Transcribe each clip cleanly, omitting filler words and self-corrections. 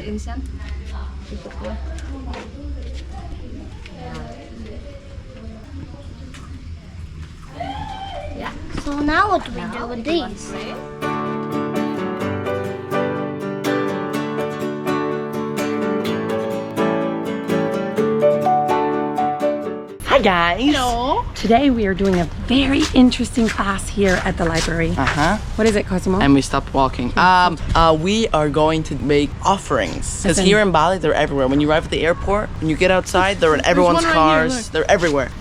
incense. Ikut ya. Yeah. So now what do we do with these? Hi guys! Hello. Today we are doing a very interesting class here at the library. What is it, Cosimo? And we stopped walking. We are going to make offerings. Because here in Bali, they're everywhere. When you arrive at the airport, when you get outside, they're in everyone's one right cars. here, look. They're everywhere.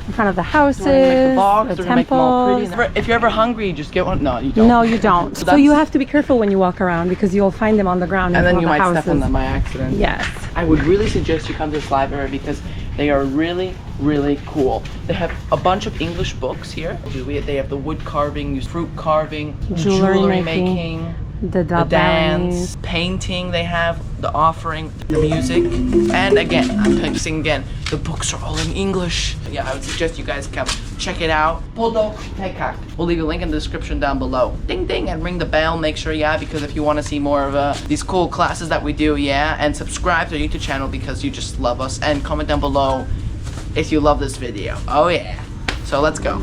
In front of the houses, Make the box, the we're gonna make them all pretty. temples. If you're ever hungry, just get one. No, you don't. No, you don't. So you have to be careful when you walk around because you'll find them on the ground. And in then front you of the might step on houses. them by accident. Yes. I would really suggest you come to this library because they are really, really cool. They have a bunch of English books here. They have the wood carving, fruit carving, Jewelry making, the dance, Balinese. painting. They have the offering, the music, and again, I'm saying again, the books are all in English. Yeah, I would suggest you guys come check it out. Pondok Pekak. We'll leave a link in the description down below. Ding ding, and ring the bell. Make sure, because if you want to see more of these cool classes that we do, and subscribe to our YouTube channel because you just love us, and comment down below if you love this video. Oh yeah. So let's go.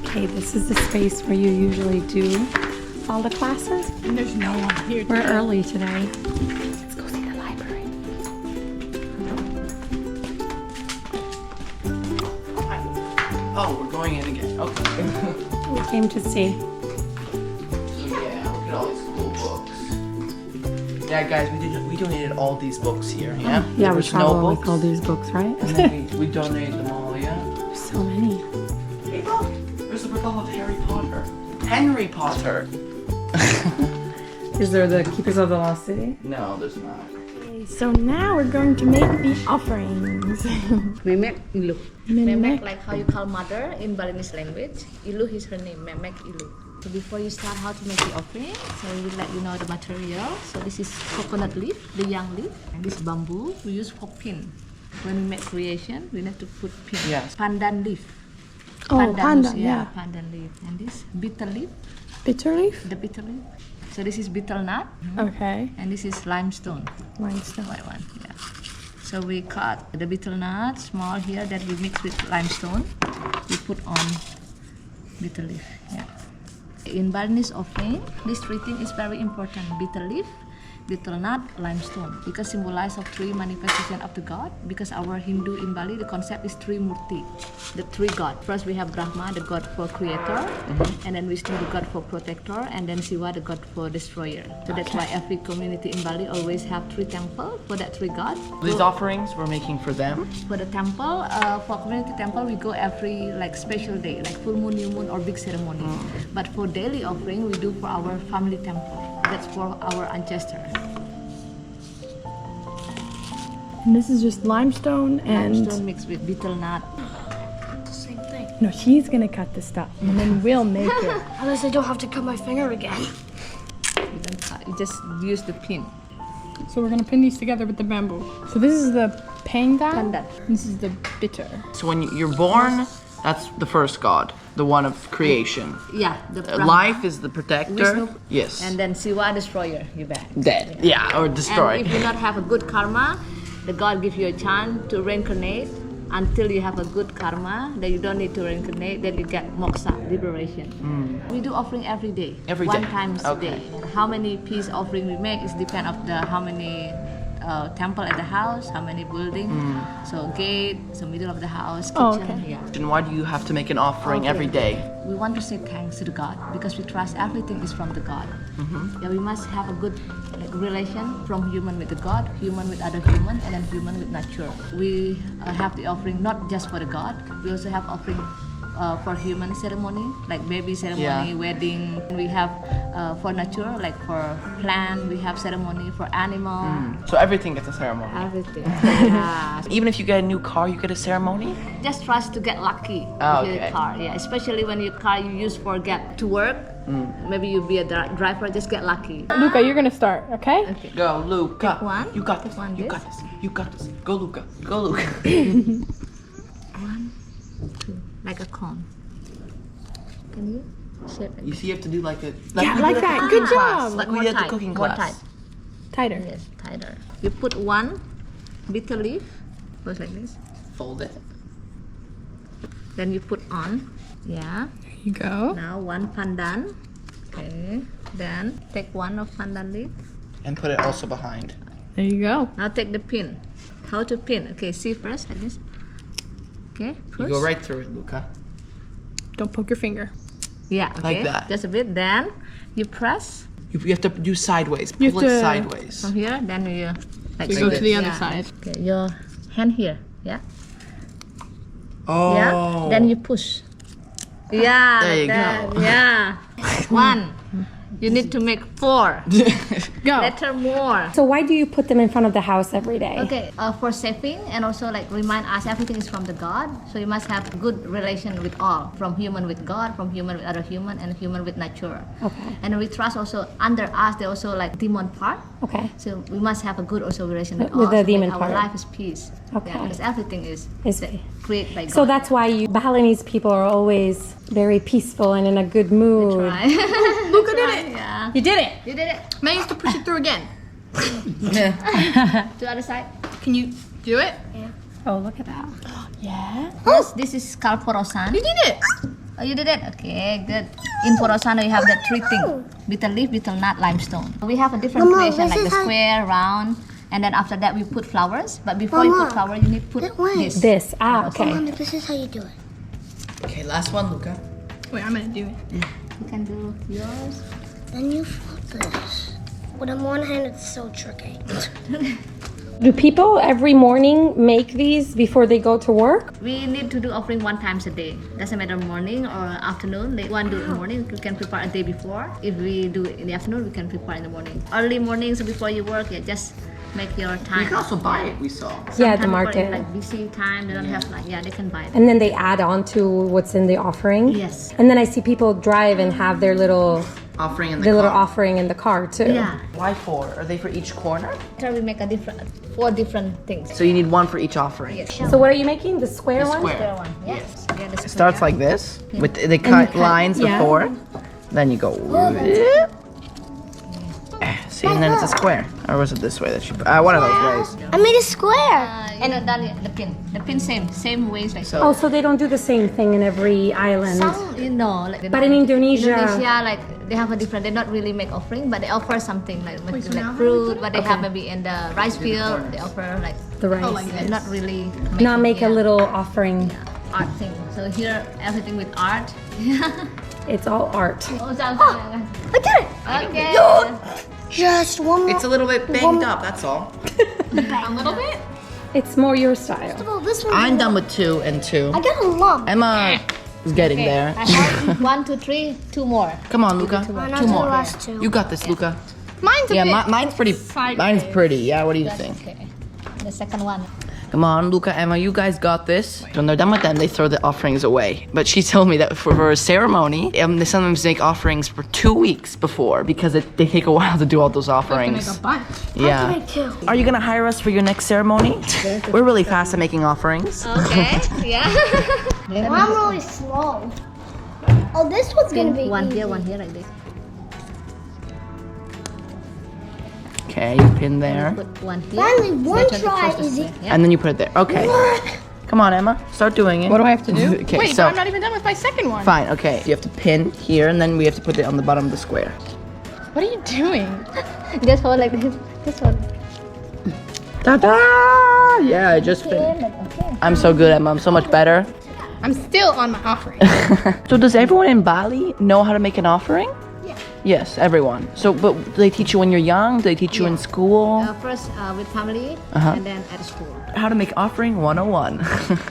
Okay, this is the space where you usually do all the classes. And there's no one here. We're early today. Let's go see the library. Oh, we're going in again. Okay. We came to see. Yeah, look at all these cool books. Yeah, guys, we donated all these books here. Yeah. Yeah, There we was travel no with all books, these books, right? and then we donated them all. Yeah. So many. Hey, look, there's the profile of Harry Potter. Henry Potter. Is there the Keepers of the Lost City? No, there's not. So now we're going to make the offerings. Memek Ilu. Memek, like how you call mother in Balinese language. Ilu is her name. Memek Ilu. So before you start how to make the offering, so we will let you know the material. So this is coconut leaf, the young leaf, and this bamboo. We use for pin. When we make creation, we need to put pin. Yes. Pandan leaf. Oh, pandan, yeah, yeah. pandan leaf. And this bitter leaf, Bitter leaf? the bitter leaf. So this is betel nut, Okay. and this is limestone. Limestone. White one, yeah. So we cut the betel nut small here that we mix with limestone. We put on bitter leaf, yeah. In Balinese offering, these three things is very important: betel leaf, betel nut, limestone, because symbolize of three manifestation of the god. Because our Hindu in Bali, the concept is three murti, the three god. First we have Brahma, the god for creator, and then Vishnu, the god for protector, and then Shiva, the god for destroyer. So that's why every community in Bali always have three temples for that three god. These offerings we're making for them. For the temple, for community temple, we go every special day, like full moon, new moon, or big ceremony. But for daily offering, we do for our family temple. That's for our ancestors. And this is just limestone and Limestone mixed with betel nut. Same thing. no, she's gonna cut the stuff and then we'll make it. Unless I don't have to cut my finger again. You don't cut, you just use the pin. So we're gonna pin these together with the bamboo. So this is the pandan. Pandan. This is the bitter. So when you're born, that's the first god, the one of creation. Yeah, the Brahma, Life is the protector. Vishnu, Yes. and then Shiva, destroyer. You bet. Dead. Yeah, or And destroyed. if you not have a good karma, the god give you a chance to reincarnate until you have a good karma. Then you don't need to reincarnate. Then you get moksha, liberation. We do offering every day. Every one day. times Okay. a day. How many piece offering we make is depend of the how many temple at the house, how many building. So gate, so middle of the house, kitchen. Oh, okay. Yeah. And why do you have to make an offering every day? We want to say thanks to the God because we trust everything is from the God. Yeah, we must have a good relation from human with the God, human with other human, and then human with nature. We have the offering not just for the God. We also have offering for human ceremony, like baby ceremony, wedding. We have for nature, like for plant, we have ceremony for animal. So everything gets a ceremony. Everything. Yeah. Even if you get a new car, you get a ceremony? Just trust to get lucky Oh, with your okay. car. Yeah, especially when your car you use for get to work. Maybe you be a driver, just get lucky. Luca, you're gonna start, okay? Go, Luca. Pick one. You got this. Pick one You this. got this. You got this. Go, Luca. Go, Luca. 1, 2, like a cone. Can you shape it? You see, you have to do like it. Yeah, we like did at that. the Good cooking class. job. Like More we did at the tight, cooking more class. tight. Tighter. Yes, tighter. You put one bitter leaf, goes like this. Fold it. Then you put on. Yeah. There you go. Now one pandan. Okay. Then take one of pandan leaf. And put it also behind. There you go. Now take the pin. How to pin? Okay, see first like this. Okay, You push. go right through it, Luca. Don't poke your finger. Yeah, okay. Like that. Just a bit. Then you press You have to do sideways. You Pull have it to- sideways. from here. Then you like You go to the other yeah. side. Okay, your hand here. Yeah. Oh. Yeah. Then you push. Yeah. There you like that. go. Yeah. 1. You need to make 4. Go. Better more. So why do you put them in front of the house every day? Okay, for saving and also like remind us everything is from the God. So you must have good relation with all, from human with God, from human with other human, and human with nature. Okay. And we trust also under us they also like demon part. Okay. So we must have a good also relation with With all. the so demon our part. life is peace. Okay. Yeah, because everything is Is- created by God. So that's why you Balinese people are always very peaceful and in a good mood. right. Luca did it. Yeah. You did it. You did it. Now you have to push it through again. To the other side. Can you do it? Oh, look at that. Yeah. This is called porosan. You did it. Oh, you did it? Okay, good. In Porosan, we have the 3 things. Bitter leaf, bitter nut, limestone. We have a different Mama, creation, this like is the how- square, round, and then after that we put flowers. But before you put Mama, flower, you need to put that way. this. This. Ah, okay. Mommy, this is how you do it. Okay, last one, Luca. Wait, I'm gonna do it. You can do yours. Then you flip this. With one hand, it's so tricky. Do people every morning make these before they go to work? We need to do offering 1 time a day. Doesn't matter morning or afternoon. They want to do it in the morning, we can prepare a day before. If we do it in the afternoon, we can prepare in the morning. Early morning, so before you work, yeah, just make your time. You can also buy it, we saw. Yeah, at the Sometimes people market. in, like busy time, they don't have like, yeah, they can buy it. And then they add on to what's in the offering? Yes. And then I see people drive and have their little Offering in the the little car. offering in the car too. Yeah. Why 4? Are they for each corner? So we make a 4 different things. So you need one for each offering. Yes. So what are you making? The square The one? square. Square one. Yes. Yeah, the It starts square. like this. With they cut lines yeah. before. Then you go. See, and then it's a square. Or was it this way that you? One of those ways. I made a square. And then the pin. The pin same ways like Oh, so they don't do the same thing in every island. Some, you know, like they But don't- in Indonesia- like they have a different. They not really make offering, but they offer something like so like now fruit. What they have maybe in the rice field, they offer like The rice. Oh, like this. not really. Not make a yeah, little offering. art thing. So here everything with art. It's all art. Oh, I did it. okay. Just one more. It's a little bit banged up. That's all. A little bit. It's more your style. Oh, this one. I'm done with 2 and 2. I got a lump. Emma is getting there. I have 1, 2, 3, 2 more. Come on, Luca. I'll 2 do the more. last 2. You got this, Luca. Mine's a Yeah, bit. mine's pretty. Mine's pretty. Yeah. What do you think? Okay. The second one. Come on, Luca, Emma, you guys got this. When they're done with them, they throw the offerings away. But she told me that for a ceremony, they sometimes make offerings for 2 weeks before because they take a while to do all those You can make offerings. a bunch. Yeah. I too. Are you gonna hire us for your next ceremony? We're really fast at making offerings. Okay. Yeah. Well, I'm really slow. Oh, this one's gonna be One easy. here, like this. Okay, you pin there. Put one here. Finally, one Then turn it try close this is way. it? Yeah. And then you put it there. Okay. Come on, Emma. Start doing it. What do I have to do? Okay, Wait, so- but I'm not even done with my second one. Fine, okay. You have to pin here, and then we have to put it on the bottom of the square. What are you doing? Just hold like this. Just hold. Ta-da! Yeah, I just finished. Okay. I'm so good, Emma. I'm so much better. I'm still on my offering. So does everyone in Bali know how to make an offering? Yeah. Yes, everyone. So, but do they teach you when you're young? Do they teach you in school? First with family, Uh-huh. and then at school. How to make offering 101.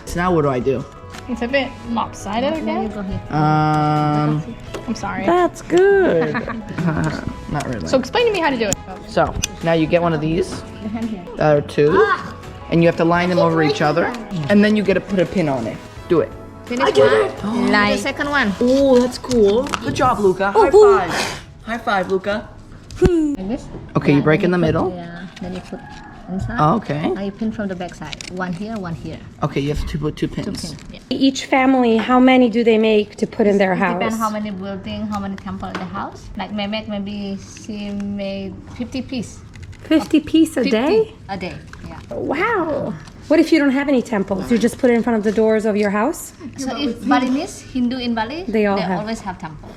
So now what do I do? It's a bit lopsided, I Then you guess. go here. I'm sorry. That's good. Not really. So explain to me how to do it. So now you get one of these. The hand here. There are two. And you have to line them over each other. And then you get to put a pin on it. Do it. Finish one. Like the second one. Oh, that's cool. Good job, Luca. High five. High five, Luca. Like this. Okay, you break in the middle. Yeah. Then you put inside. Oh, okay. Now you pin from the back side. One here, one here. Okay, you have to put two Two pins. pin. Yeah. Each family, how many do they make to put in their It depends house? how many building, how many temple in the house. Like Memek, maybe she made 50 piece. 50 piece a 50 day? A day. Yeah. Wow. What if you don't have any temples? You just put it in front of the doors of your house? So if Balinese, Hindu in Bali, They all have. always have temple.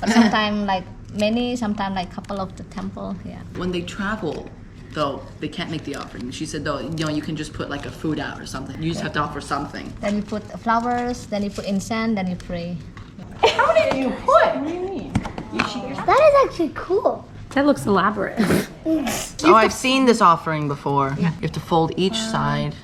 But sometimes like many, sometimes like couple of the temple. Yeah. When they travel, though, they can't make the offering. She said, though, you can just put like a food out or something. You just have to offer something. Then you put flowers, then you put incense, then you pray. How many do you put? That is actually cool. That looks elaborate. Oh, I've seen this offering before. You have to fold each side.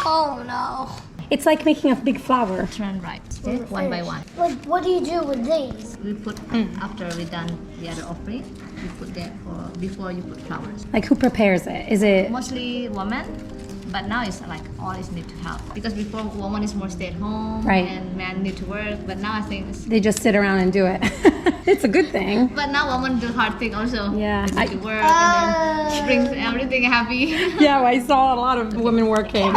Oh no. It's like making a big flower. Turn right. Okay? One by one. What do you do with these? We put after we done the other offering, we put that for before you put flowers. Like who prepares it? Is it Mostly women, but now it's like all is need to help because before woman is more stay at home Right. and man need to work, but now I think it's they just sit around and do it? It's a good thing. but now women do hard thing also. Yeah. They need to work and then brings everything happy. Yeah, I saw a lot of women working.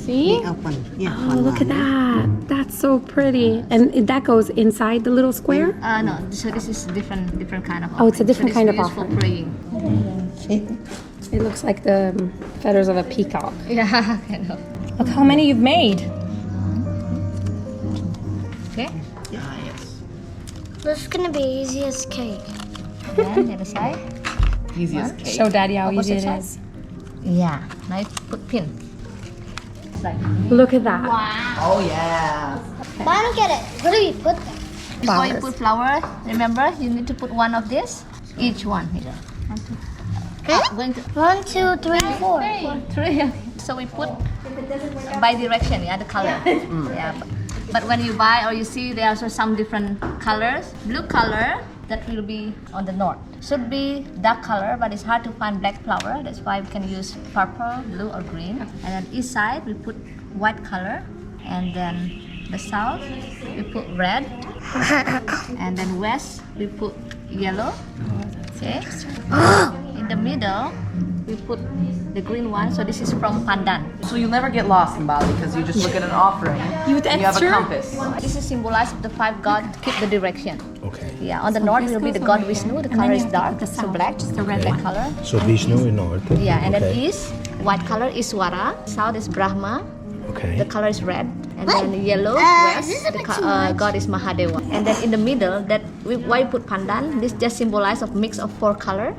See? Oh, look at that. That's so pretty. And that goes inside the little square? No, so this is different kind of. Oh, it's a offering. different so kind this of is used offering. for praying. It looks like the feathers of a peacock. Yeah, kind of. Look how many you've made. Okay. Ah, yes. This is gonna be easy as cake. Then the other side. Easy as cake. Show Daddy how easy Opposite it side. is. Yeah. Now you put pin. Like Look at that. Oh, yeah. But I don't get it. Where do we put them? before you Flowers. put flower, remember you need to put one of this. Each one. Here. One, two. Going to 1, 2, 3, 4. three. So we put by direction, yeah, the color. Yeah, but when you buy or you see there are also some different colors. Blue color that will be on the north. Should be dark color, but it's hard to find black flower. That's why we can use purple, blue, or green. And then east side we put white color, and then the south we put red, and then west we put yellow. Okay. In the middle we put the green one. So this is from pandan. So you'll never get lost in Bali because you just look at an offering. You have a compass. This is symbolized of the five gods. Keep the direction. Okay. Yeah, on the north will be the god Vishnu. The color is dark, so black, the red color. So Vishnu in north. Yeah, and then Okay. east, white color is Swara. South is Brahma. Okay. The color is red. And then yellow, west, this is a the bit too much. god is Mahadeva. And then in the middle, why we put pandan? This just symbolize of mix of four color.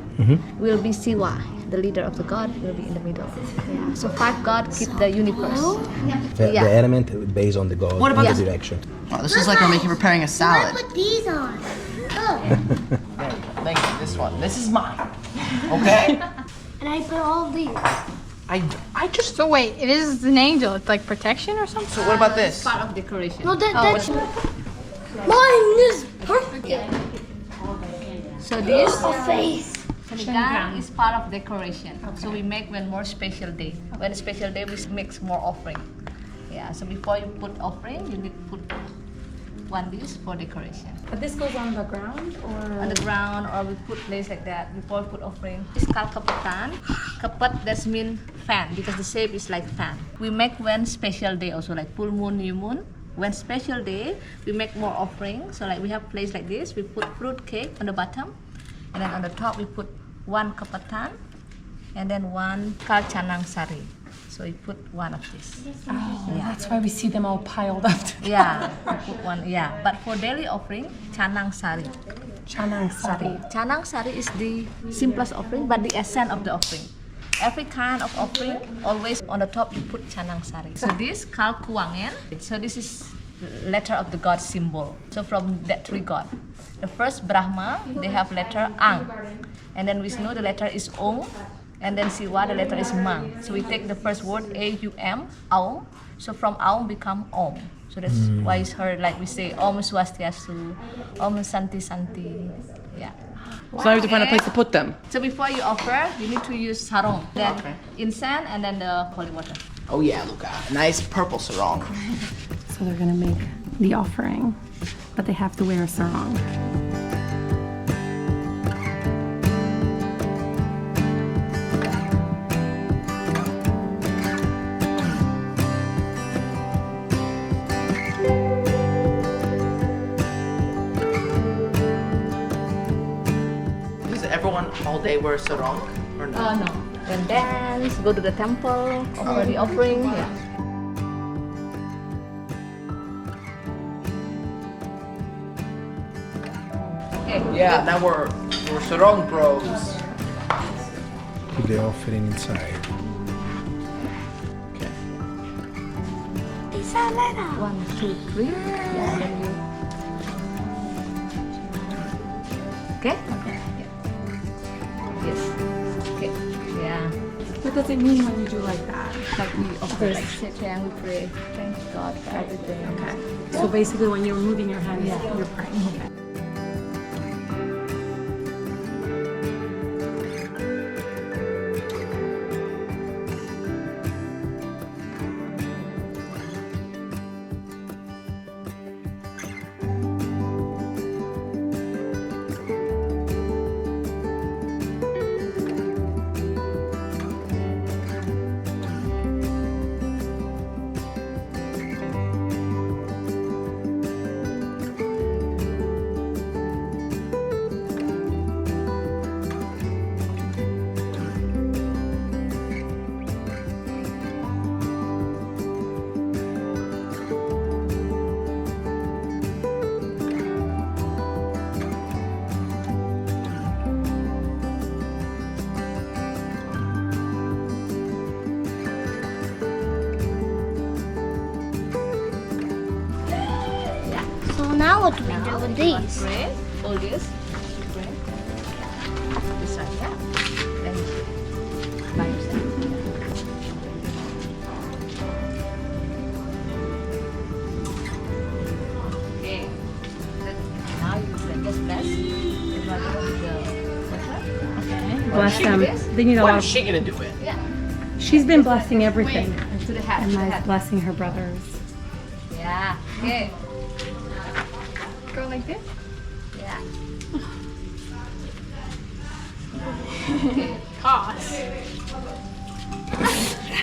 Will be Siwa. The leader of the god will be in the middle. Yeah. So five gods keep the universe. The Yeah. element based on the god What about and this? the direction. Wow, this is like we're preparing a I salad. put these on. Oh. Thank you. This one. This is mine. Okay. And I put all these. I just. So wait, it is an angel. It's like protection or something? So what about this? Part of decoration. No, that's mine is perfect. So this Face. Sanigang is part of decoration. So we make when more special day. When a special day, we mix more offering. Yeah. So before you put offering, you need to put one dish for decoration. But this goes on the ground On the ground, or we put place like that before we put offering. It's called kapatan. Kapat that means fan because the shape is like fan. We make when special day also like full moon, new moon. When special day, we make more offering. So like we have place like this. We put fruit cake on the bottom, and then on the top we put one kapatan, and then one kal chanang sari. So we put one of this. That's why we see them all piled up. Yeah, we put one. Yeah, but for daily offering, chanang sari. Chanang Sari. Chanang sari is the simplest offering, but the essence of the offering. Every kind of offering, always on the top you put canang sari. So this kal kuangen. So this is letter of the god symbol. So from that three god. The first Brahma, they have letter Ang. And then Vishnu, the letter is Ong. And then Siva, the letter is Mang. So we take the first word A-U-M, Aum. So from Aum become Om. So that's why it's heard like we say Om Swastiastu, Om Santi Santi. Yeah. So I have to find a place to put them. So before you offer, you need to use sarong, then incense, and then the holy water. Oh yeah, look at nice purple sarong. So they're gonna make the offering, but they have to wear a sarong. Does everyone all day wear sarong or no? No. Then dance, go to the temple, offer the offering. Yeah. Okay. Yeah, now we're sarong bros. Put the offering inside. Okay. 1, 2, 3. Yeah. Then you. Okay. Okay. Yeah. Yes. Okay. Yeah. What does it mean when you do like that? Like we offer, like saying we pray. Thank God for everything. Okay. So basically when you're moving your hands, you're praying. Okay. So now what do we do with these? Pray. All this. Pray. This one, yeah. Then by yourself. Okay. Now you can just bless everybody with the water. Okay. Bless them. They need a Why lot is of... she gonna do it? Yeah. She's been blessing everything. To the head. And To the Mai's head. blessing her brothers. Yeah. Okay. Go like this. Yeah. Toss.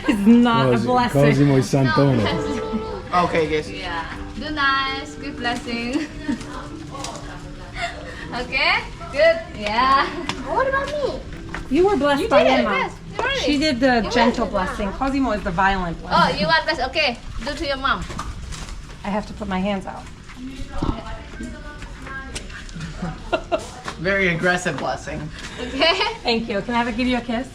It's not a Cosimo blessing. is Santone. Okay, guys. Yeah. Do nice. Good blessing. Okay. Good. Yeah. What about me? You were blessed by did it, Emma. yes. You already. She did the You gentle went. blessing. Cosimo is the violent one. Oh, you want bless? Okay. Do to your mom. I have to put my hands out. Very aggressive blessing. Okay. Thank you. Can I give you a kiss?